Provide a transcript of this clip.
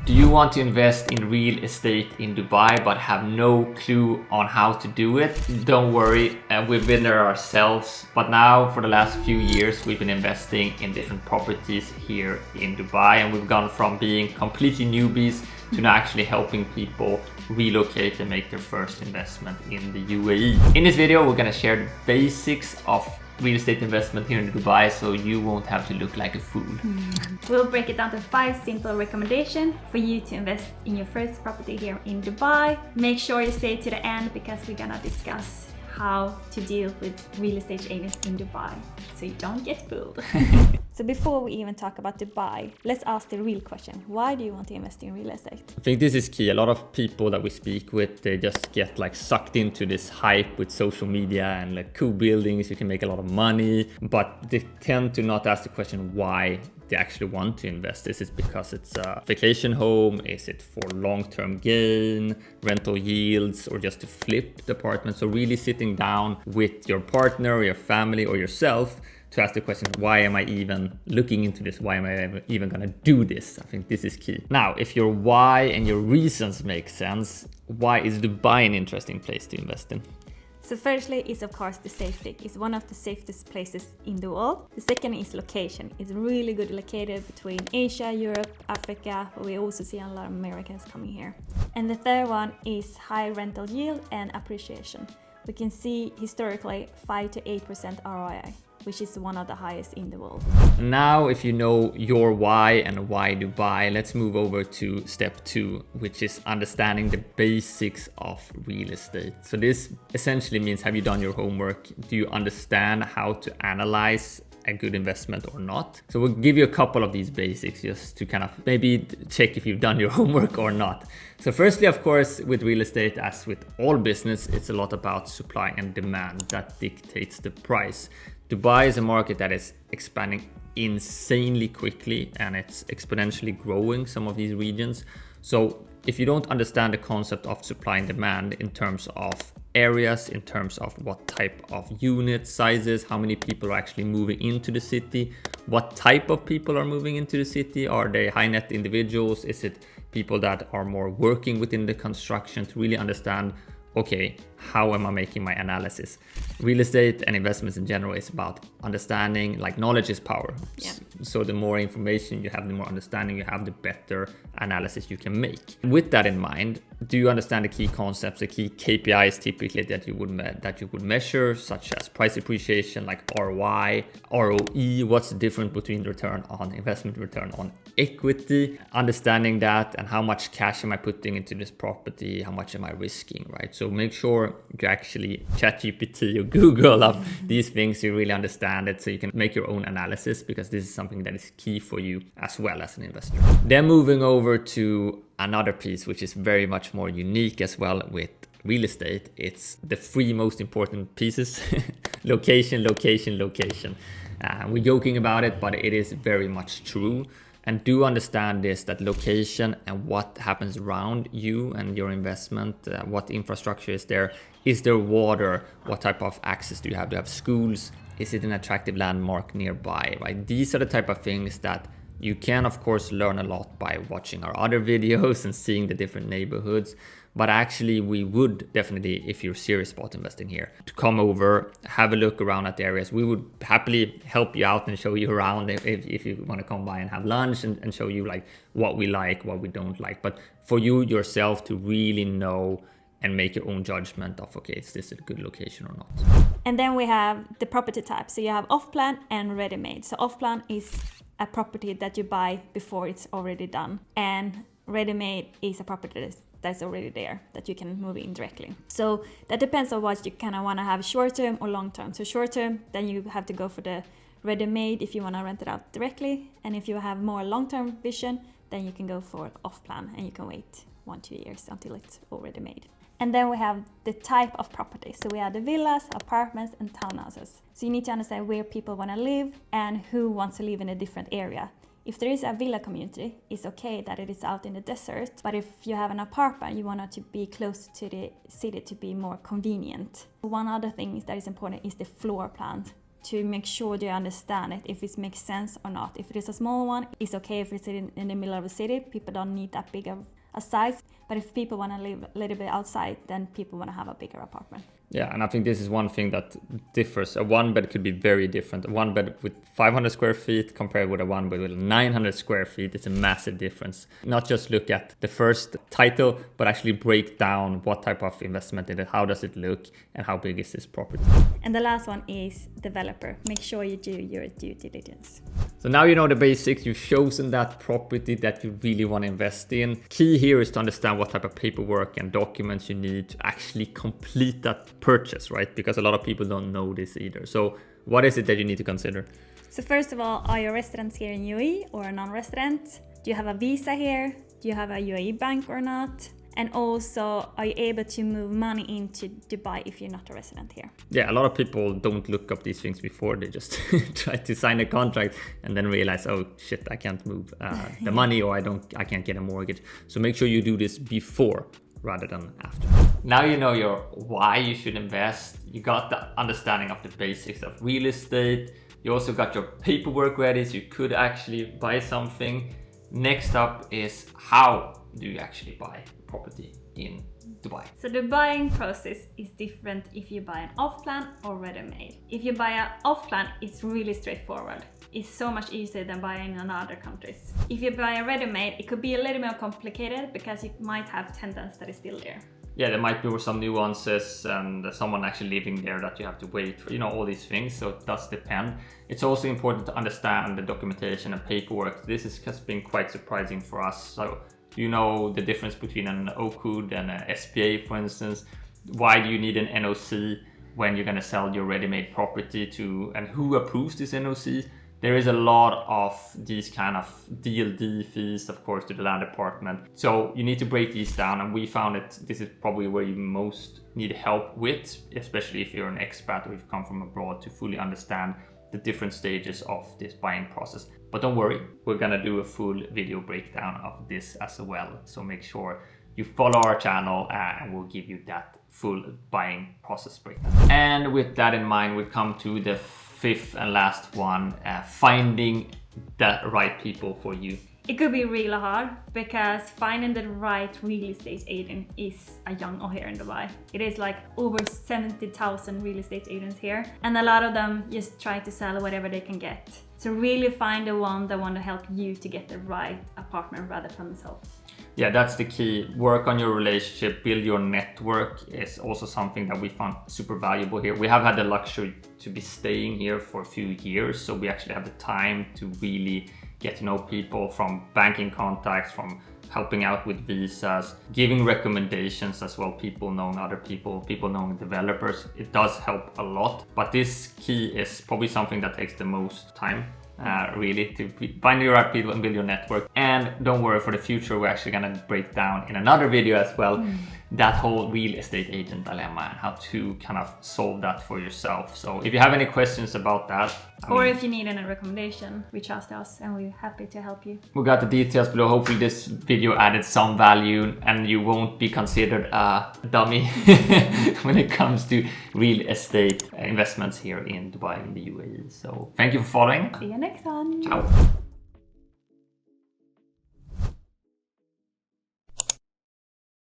Do you want to invest in real estate in Dubai but have no clue on how to do it? Don't worry, we've been there ourselves, but now for the last few years we've been investing in different properties here in Dubai, and we've gone from being completely newbies to now actually helping people relocate and make their first investment in the UAE. In this video we're going to share the basics of real estate investment here in Dubai, so you won't have to look like a fool. We'll break it down to 5 simple recommendations for you to invest in your first property here in Dubai. Make sure you stay to the end because we're gonna discuss how to deal with real estate agents in Dubai so you don't get fooled. So before we even talk about Dubai, let's ask the real question. Why do you want to invest in real estate? I think this is key. A lot of people that we speak with, they just get like sucked into this hype with social media and like cool buildings, you can make a lot of money, but they tend to not ask the question why they actually want to invest. Is it because it's a vacation home? Is it for long-term gain, rental yields, or just to flip the apartment? So really sitting down with your partner or your family or yourself to ask the question, why am I even looking into this? Why am I even gonna do this? I think this is key. Now, if your why and your reasons make sense, why is Dubai an interesting place to invest in? So firstly is of course the safety. It's one of the safest places in the world. The second is location. It's really good located between Asia, Europe, Africa, but we also see a lot of Americans coming here. And the third one is high rental yield and appreciation. We can see historically 5 to 8% ROI, which is one of the highest in the world. Now, if you know your why and why Dubai, let's move over to step 2, which is understanding the basics of real estate. So this essentially means, have you done your homework? Do you understand how to analyze a good investment or not? So we'll give you a couple of these basics just to kind of maybe check if you've done your homework or not. So firstly, of course, with real estate, as with all business, it's a lot about supply and demand that dictates the price. Dubai is a market that is expanding insanely quickly and it's exponentially growing some of these regions. So if you don't understand the concept of supply and demand in terms of areas, in terms of what type of unit sizes, how many people are actually moving into the city, what type of people are moving into the city, are they high net individuals, is it people that are more working within the construction, to really understand, okay, how am I making my analysis? Real estate and investments in general is about understanding, like knowledge is power. Yeah. So the more information you have, the more understanding you have, the better analysis you can make. With that in mind, do you understand the key concepts, the key KPIs typically that you would measure, such as price appreciation, like ROI, ROE, what's the difference between return on investment, return on equity, understanding that, and how much cash am I putting into this property, how much am I risking, right? So make sure you actually ChatGPT or Google up these things, you really understand it so you can make your own analysis, because this is something that is key for you as well as an investor. Then moving over to another piece which is very much more unique as well with real estate, it's the 3 most important pieces. Location, location, location. We're joking about it, but it is very much true. And do understand this, that location and what happens around you and your investment, what infrastructure is there water, what type of access do you have? Do you have schools? Is it an attractive landmark nearby, right? These are the type of things that you can, of course, learn a lot by watching our other videos and seeing the different neighborhoods. But actually, we would definitely, if you're serious about investing here, to come over, have a look around at the areas. We would happily help you out and show you around if you want to come by and have lunch and show you like what we like, what we don't like. But for you yourself to really know and make your own judgment of, okay, is this a good location or not? And then we have the property type. So you have off-plan and ready-made. So off-plan is a property that you buy before it's already done. And ready-made is a property that's already there that you can move in directly. So that depends on what you kind of want to have, short-term or long-term. So short-term, then you have to go for the ready-made if you want to rent it out directly. And if you have more long-term vision, then you can go for off-plan and you can wait 1-2 years until it's already made. And then we have the type of property. So we have the villas, apartments, and townhouses. So you need to understand where people want to live and who wants to live in a different area. If there is a villa community, it's okay that it is out in the desert. But if you have an apartment, you want it to be close to the city to be more convenient. One other thing that is important is the floor plan. to make sure you understand it, if it makes sense or not. If it is a small one, it's okay if it's in the middle of the city. People don't need that big of a size. But if people want to live a little bit outside, then people want to have a bigger apartment. Yeah, and I think this is one thing that differs. A one bed could be very different. A one bed with 500 square feet compared with a one bed with 900 square feet, it's a massive difference. Not just look at the first title, but actually break down what type of investment in it, how does it look, and how big is this property. And the last one is developer. Make sure you do your due diligence. So now you know the basics, you've chosen that property that you really want to invest in. Key here is to understand what type of paperwork and documents you need to actually complete that purchase, right? Because a lot of people don't know this either. So what is it that you need to consider? So first of all, are you residents here in UAE or a non-resident? Do you have a visa here? Do you have a UAE bank or not? And also, are you able to move money into Dubai if you're not a resident here? Yeah, a lot of people don't look up these things before. They just try to sign a contract and then realize, oh shit, I can't move the money, or I can't get a mortgage. So make sure you do this before rather than after. Now you know your why you should invest. You got the understanding of the basics of real estate. You also got your paperwork ready, so you could actually buy something. Next up is, how do you actually buy property in Dubai? So the buying process is different if you buy an off-plan or ready-made. If you buy an off-plan, it's really straightforward. It's so much easier than buying in other countries. If you buy a ready-made, it could be a little more complicated because you might have tenants that is still there. Yeah, there might be some nuances and someone actually living there that you have to wait for, all these things. So it does depend. It's also important to understand the documentation and paperwork. This has been quite surprising for us. So you know the difference between an OCUD and an SPA, for instance. Why do you need an NOC when you're going to sell your ready-made property to, and who approves this NOC? There is a lot of these kind of DLD fees, of course, to the land department. So you need to break these down, and we found that this is probably where you most need help with, especially if you're an expat or if you come from abroad, to fully understand the different stages of this buying process. But don't worry, we're gonna do a full video breakdown of this as well. So make sure you follow our channel and we'll give you that full buying process breakdown. And with that in mind, we come to the fifth and last one, finding the right people for you. It could be really hard because finding the right real estate agent is a jungle here in Dubai. It is like over 70,000 real estate agents here, and a lot of them just try to sell whatever they can get. So really find the one that want to help you to get the right apartment rather than themselves. Yeah, that's the key. Work on your relationship, build your network is also something that we found super valuable here. We have had the luxury to be staying here for a few years, so we actually have the time to really get to know people, from banking contacts, from helping out with visas, giving recommendations as well, people knowing other people, people knowing developers. It does help a lot, but this key is probably something that takes the most time. Really, to find your right people and build your network. And don't worry, for the future we're actually gonna break down in another video as well that whole real estate agent dilemma and how to kind of solve that for yourself. So if you have any questions about that, or if you need any recommendation, reach out to us and we're happy to help you. We got the details below. Hopefully this video added some value and you won't be considered a dummy when it comes to real estate investments here in Dubai, in the UAE. So thank you for following. See you next time. Ciao.